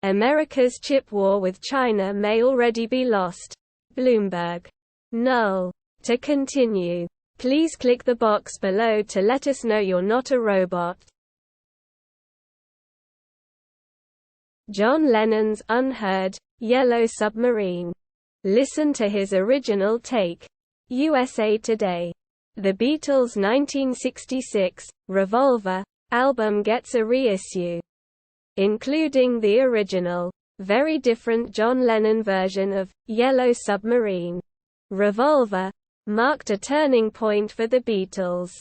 America's chip war with China may already be lost. Bloomberg. Null. To continue, please click the box below to let us know you're not a robot. John Lennon's Unheard, Yellow Submarine. Listen to his original take. USA Today. The Beatles' 1966, Revolver, album gets a reissue, including the original, very different John Lennon version of Yellow Submarine. Revolver marked a turning point for the Beatles.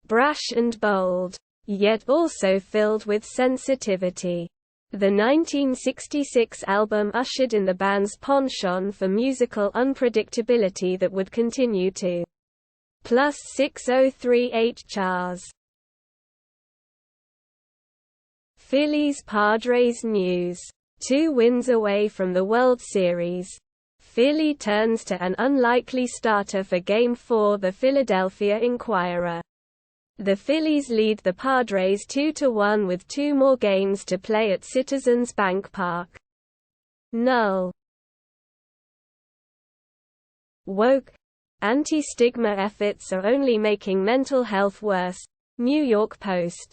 Brash and bold, yet also filled with sensitivity. The 1966 album ushered in the band's penchant for musical unpredictability that would continue to +6038 charts. Phillies-Padres news. 2 wins away from the World Series. Philly turns to an unlikely starter for Game 4. The Philadelphia Inquirer. The Phillies lead the Padres 2-1 with 2 more games to play at Citizens Bank Park. Null. Woke. Anti-stigma efforts are only making mental health worse. New York Post.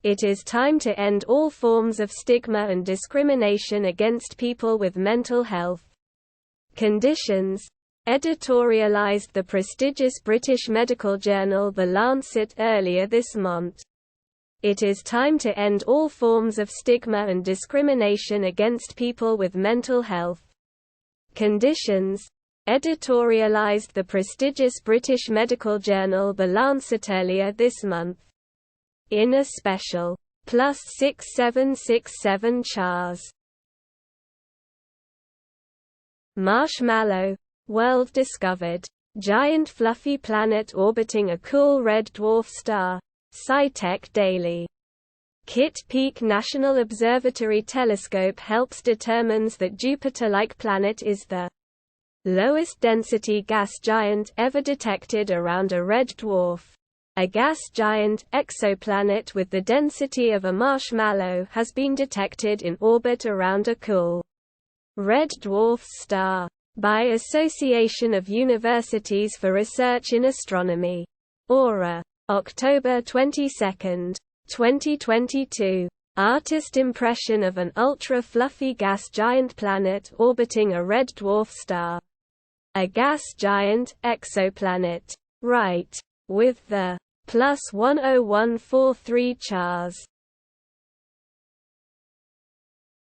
It is time to end all forms of stigma and discrimination against people with mental health conditions, editorialized the prestigious British medical journal The Lancet earlier this month. It is time to end all forms of stigma and discrimination against people with mental health conditions, editorialized the prestigious British medical journal The Lancet earlier this month. In a special +6767 chars. Marshmallow. World discovered. Giant fluffy planet orbiting a cool red dwarf star. SciTech Daily. Kitt Peak National Observatory Telescope helps determines that Jupiter-like planet is the lowest density gas giant ever detected around a red dwarf. A gas giant, exoplanet with the density of a marshmallow has been detected in orbit around a cool red dwarf star by Association of Universities for Research in Astronomy. Aura. October 22, 2022. Artist impression of an ultra-fluffy gas giant planet orbiting a red dwarf star. A gas giant, exoplanet. Right. With the +10143 chars.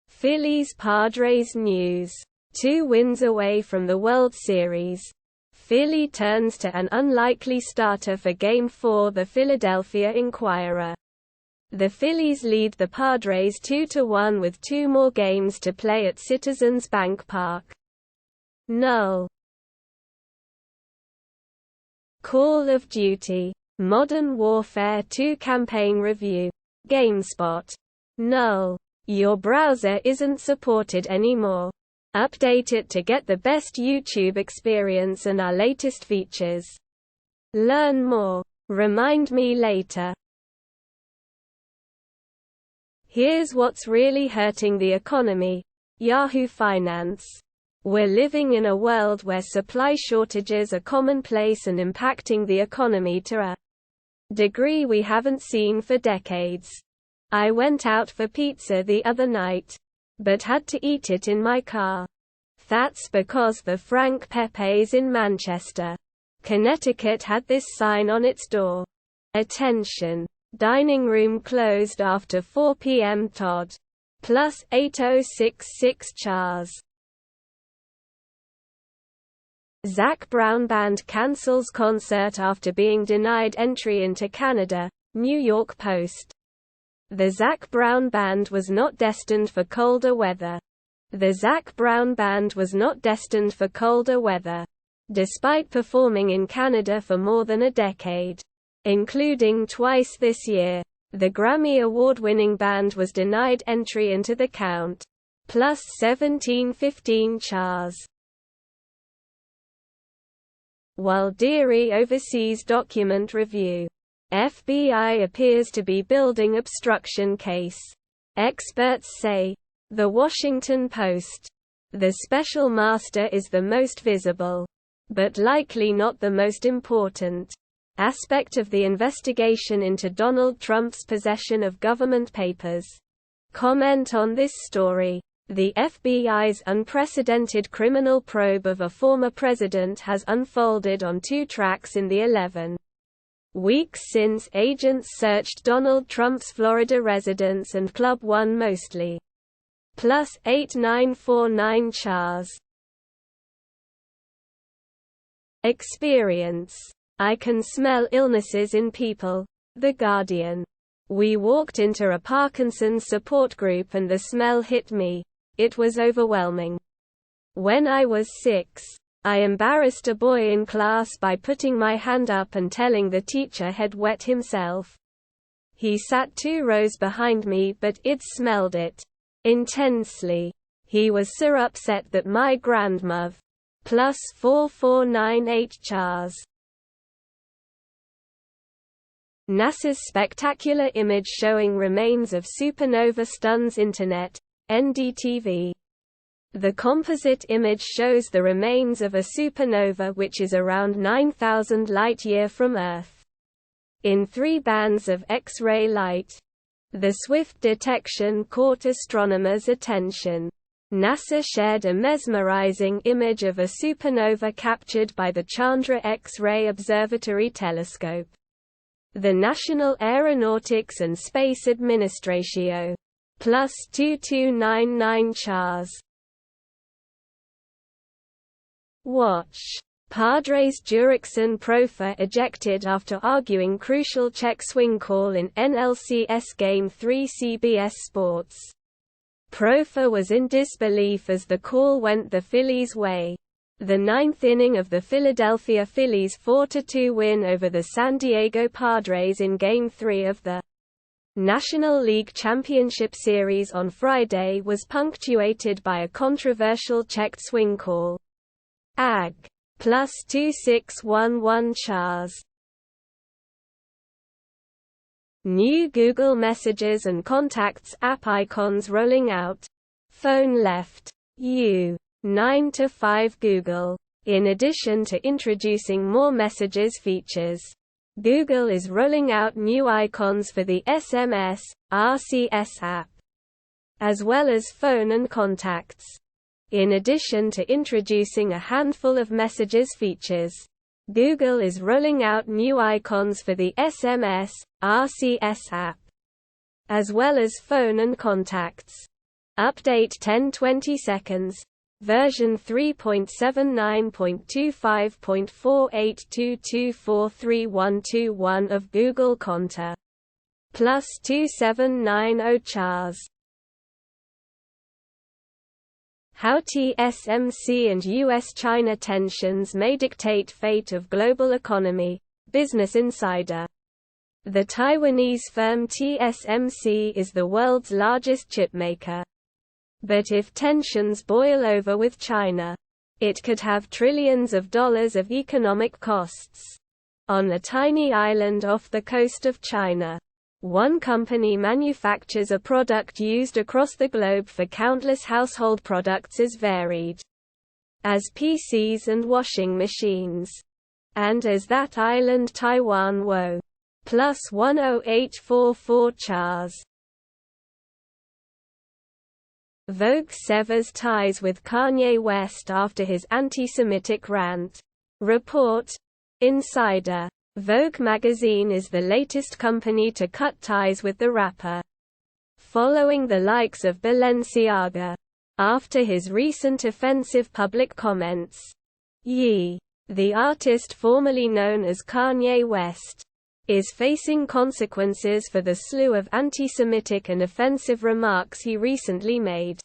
Phillies-Padres news. 2 wins away from the World Series. Philly turns to an unlikely starter for Game 4. The Philadelphia Inquirer. The Phillies lead the Padres 2-1 with 2 more games to play at Citizens Bank Park. Null. Call of Duty. Modern Warfare 2 Campaign Review. GameSpot. Null. Your browser isn't supported anymore. Update it to get the best YouTube experience and our latest features. Learn more. Remind me later. Here's what's really hurting the economy. Yahoo Finance. We're living in a world where supply shortages are commonplace and impacting the economy to a degree we haven't seen for decades. I went out for pizza the other night, but had to eat it in my car. That's because the Frank Pepe's in Manchester, Connecticut had this sign on its door. Attention. Dining room closed after 4 p.m. Todd. +8066 chars. Zac Brown Band cancels concert after being denied entry into Canada. New York Post. The Zac Brown Band was not destined for colder weather. The Zac Brown Band was not destined for colder weather. Despite performing in Canada for more than a decade, including twice this year, the Grammy Award-winning band was denied entry into the Count. +1715 chars. While Dearie oversees document review, FBI appears to be building obstruction case. Experts say The Washington Post. The special master is the most visible, but likely not the most important, aspect of the investigation into Donald Trump's possession of government papers. Comment on this story. The FBI's unprecedented criminal probe of a former president has unfolded on 2 tracks in the 11 weeks since agents searched Donald Trump's Florida residence and Club One mostly. Plus 8949 Chars. Experience. I can smell illnesses in people. The Guardian. We walked into a Parkinson's support group and the smell hit me. It was overwhelming. When I was 6, I embarrassed a boy in class by putting my hand up and telling the teacher he'd wet himself. He sat 2 rows behind me but it smelled it intensely. He was so upset that my grandmother. Plus 4498 Chars. NASA's spectacular image showing remains of supernova stuns Internet. NDTV. The composite image shows the remains of a supernova which is around 9,000 light-year from Earth. In 3 bands of X-ray light. The swift detection caught astronomers' attention. NASA shared a mesmerizing image of a supernova captured by the Chandra X-ray Observatory telescope. The National Aeronautics and Space Administration. Plus 2299 Chars. Watch. Padres Jurickson Profar ejected after arguing crucial check swing call in NLCS Game 3 CBS Sports. Profar was in disbelief as the call went the Phillies' way. The 9th inning of the Philadelphia Phillies' 4-2 win over the San Diego Padres in Game 3 of the National League Championship Series on Friday was punctuated by a controversial checked swing call. AG. Plus 2611 Chars. New Google Messages and Contacts app icons rolling out. Phone left. 9 to 5 Google. In addition to introducing more messages features, Google is rolling out new icons for the SMS, RCS app, as well as phone and contacts. In addition to introducing a handful of messages features, Google is rolling out new icons for the SMS, RCS app, as well as phone and contacts. Update 10-20 seconds. Version 3.79.25.4822432121 of Google Conta. Plus 2790 Chars. How TSMC and US-China tensions may dictate fate of global economy. Business Insider. The Taiwanese firm TSMC is the world's largest chipmaker. But if tensions boil over with China, it could have trillions of dollars of economic costs. On a tiny island off the coast of China, one company manufactures a product used across the globe for countless household products as varied as PCs and washing machines. And as that island Taiwan Wo. Plus 10844 Chars. Vogue severs ties with Kanye West after his anti-Semitic rant. Report. Insider. Vogue magazine is the latest company to cut ties with the rapper, following the likes of Balenciaga, after his recent offensive public comments. Ye. The artist formerly known as Kanye West, is facing consequences for the slew of anti-Semitic and offensive remarks he recently made.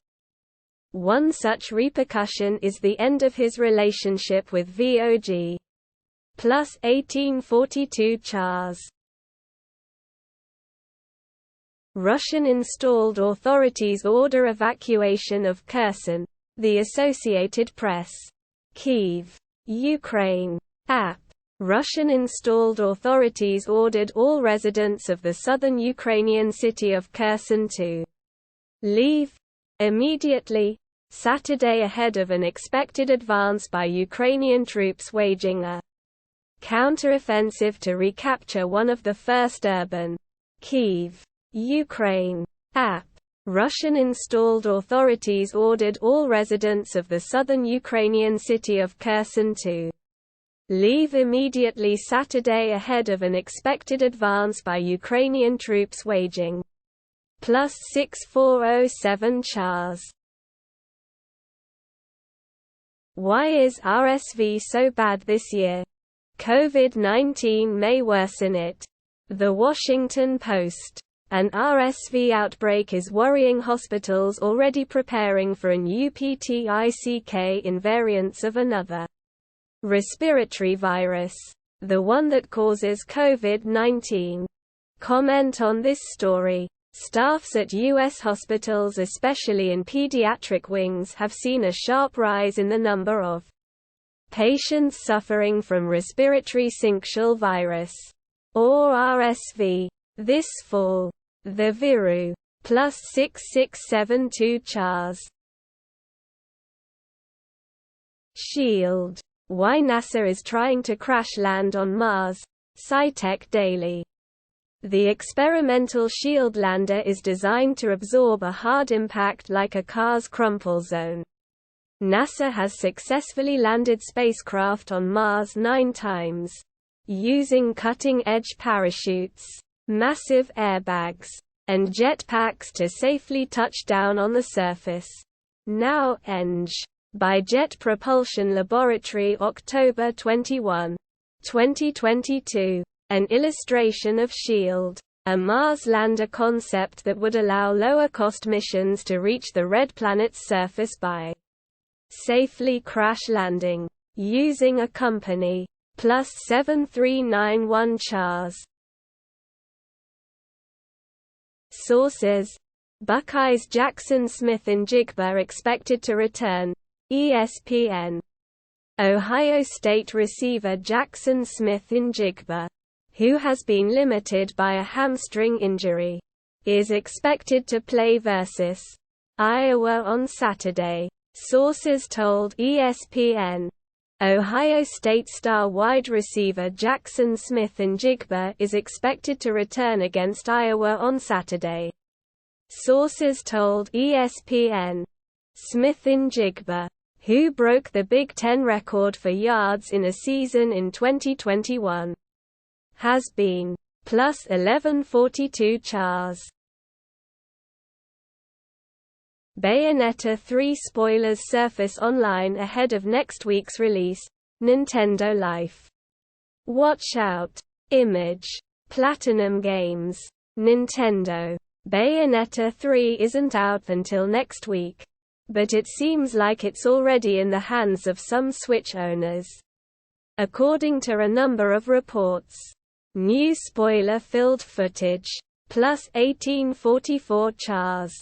One such repercussion is the end of his relationship with Vogue. Plus 1842 Chars. Russian-installed authorities order evacuation of Kherson. The Associated Press. Kyiv, Ukraine. App. Russian-installed authorities ordered all residents of the southern Ukrainian city of Kherson to leave. Immediately, Saturday ahead of an expected advance by Ukrainian troops waging a counteroffensive to recapture one of the first urban Kyiv, Ukraine app. Russian-installed authorities ordered all residents of the southern Ukrainian city of Kherson to leave immediately Saturday ahead of an expected advance by Ukrainian troops waging +6407 chars. Why is RSV so bad this year? COVID-19 may worsen it. The Washington Post. An RSV outbreak is worrying hospitals already preparing for a new PTICK invariants of another respiratory virus, the one that causes COVID-19. Comment on this story. Staffs at U.S. hospitals, especially in pediatric wings, have seen a sharp rise in the number of patients suffering from respiratory syncytial virus, or RSV, this fall. The Viru +6672 chars. SHIELD. Why NASA is trying to crash land on Mars. SciTech Daily. The experimental SHIELD lander is designed to absorb a hard impact like a car's crumple zone. NASA has successfully landed spacecraft on Mars 9 times, using cutting-edge parachutes, massive airbags, and jetpacks to safely touch down on the surface. Now (ENG) by Jet Propulsion Laboratory, October 21, 2022. An illustration of SHIELD, a Mars lander concept that would allow lower-cost missions to reach the red planet's surface by safely crash landing, using a company +7391 chars. Sources: Buckeyes Jaxon Smith-Njigba expected to return. ESPN. Ohio State receiver Jaxon Smith-Njigba, who has been limited by a hamstring injury, is expected to play versus Iowa on Saturday. Sources told ESPN. Ohio State star wide receiver Jaxon Smith-Njigba is expected to return against Iowa on Saturday. Sources told ESPN. Smith-Njigba, who broke the Big Ten record for yards in a season in 2021, has been +1142 chars. Bayonetta 3 spoilers surface online ahead of next week's release. Nintendo Life. Watch out. Image. Platinum Games. Nintendo. Bayonetta 3 isn't out until next week, but it seems like it's already in the hands of some Switch owners, according to a number of reports. New spoiler-filled footage. +1844 chars.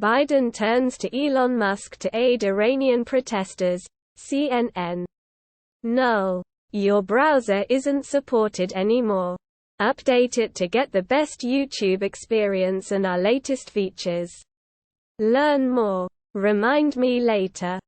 Biden turns to Elon Musk to aid Iranian protesters. CNN. Null. Your browser isn't supported anymore. Update it to get the best YouTube experience and our latest features. Learn more. Remind me later.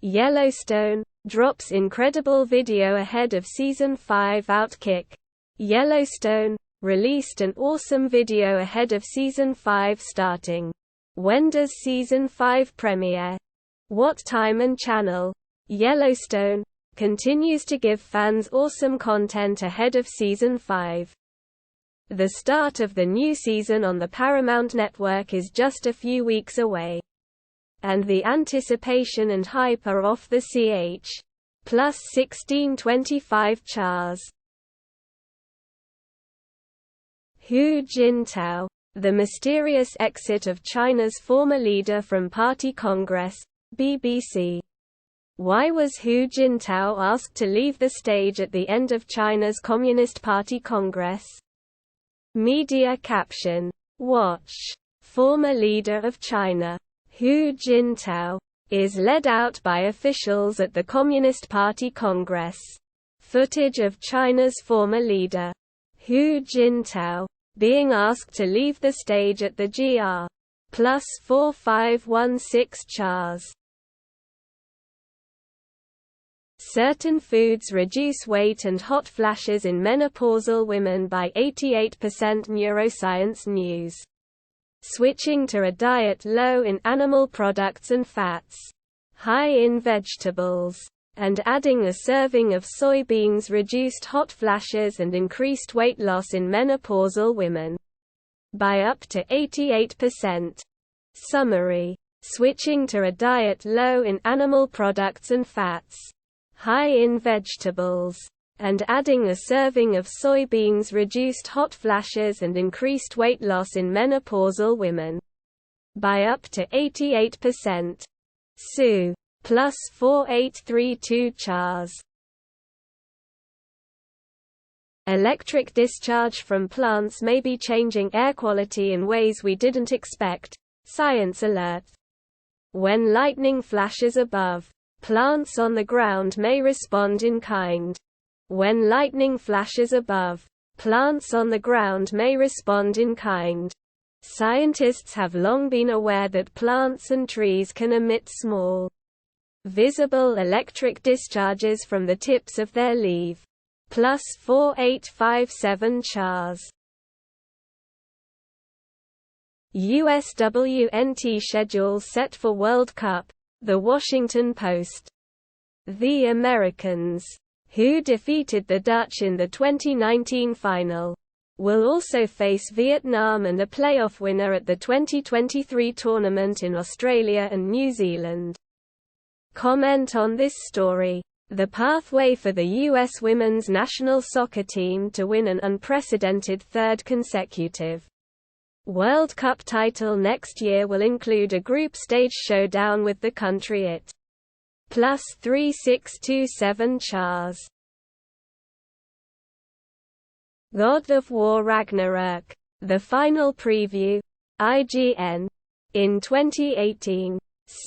Yellowstone drops incredible video ahead of Season 5. OutKick. Yellowstone released an awesome video ahead of Season 5 starting. When does Season 5 premiere? What time and channel? Yellowstone continues to give fans awesome content ahead of Season 5. The start of the new season on the Paramount Network is just a few weeks away, and the anticipation and hype are off the ch. +1625 chars. Hu Jintao, the mysterious exit of China's former leader from Party Congress. BBC. Why was Hu Jintao asked to leave the stage at the end of China's Communist Party Congress? Media caption. Watch. Former leader of China, Hu Jintao, is led out by officials at the Communist Party Congress. Footage of China's former leader, Hu Jintao, being asked to leave the stage at the GR +4516 chars. Certain foods reduce weight and hot flashes in menopausal women by 88%. Neuroscience News. Switching to a diet low in animal products and fats, high in vegetables, and adding a serving of soybeans reduced hot flashes and increased weight loss in menopausal women by up to 88%. Summary. Switching to a diet low in animal products and fats, high in vegetables, and adding a serving of soybeans reduced hot flashes and increased weight loss in menopausal women by up to 88%. Su. +4832 chars. Electric discharge from plants may be changing air quality in ways we didn't expect. Science alert. When lightning flashes above, plants on the ground may respond in kind. When lightning flashes above, plants on the ground may respond in kind. Scientists have long been aware that plants and trees can emit small, visible electric discharges from the tips of their leaves. +4857 chars. USWNT schedule set for World Cup. The Washington Post. The Americans, who defeated the Dutch in the 2019 final, will also face Vietnam and a playoff winner at the 2023 tournament in Australia and New Zealand. Comment on this story. The pathway for the U.S. women's national soccer team to win an unprecedented third consecutive World Cup title next year will include a group stage showdown with the country at +3627 chars. God of War Ragnarok. The final preview. IGN. In 2018,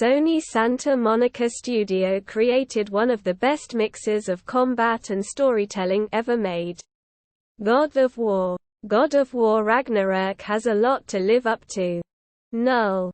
Sony Santa Monica Studio created one of the best mixes of combat and storytelling ever made. God of War. God of War Ragnarok has a lot to live up to. Null.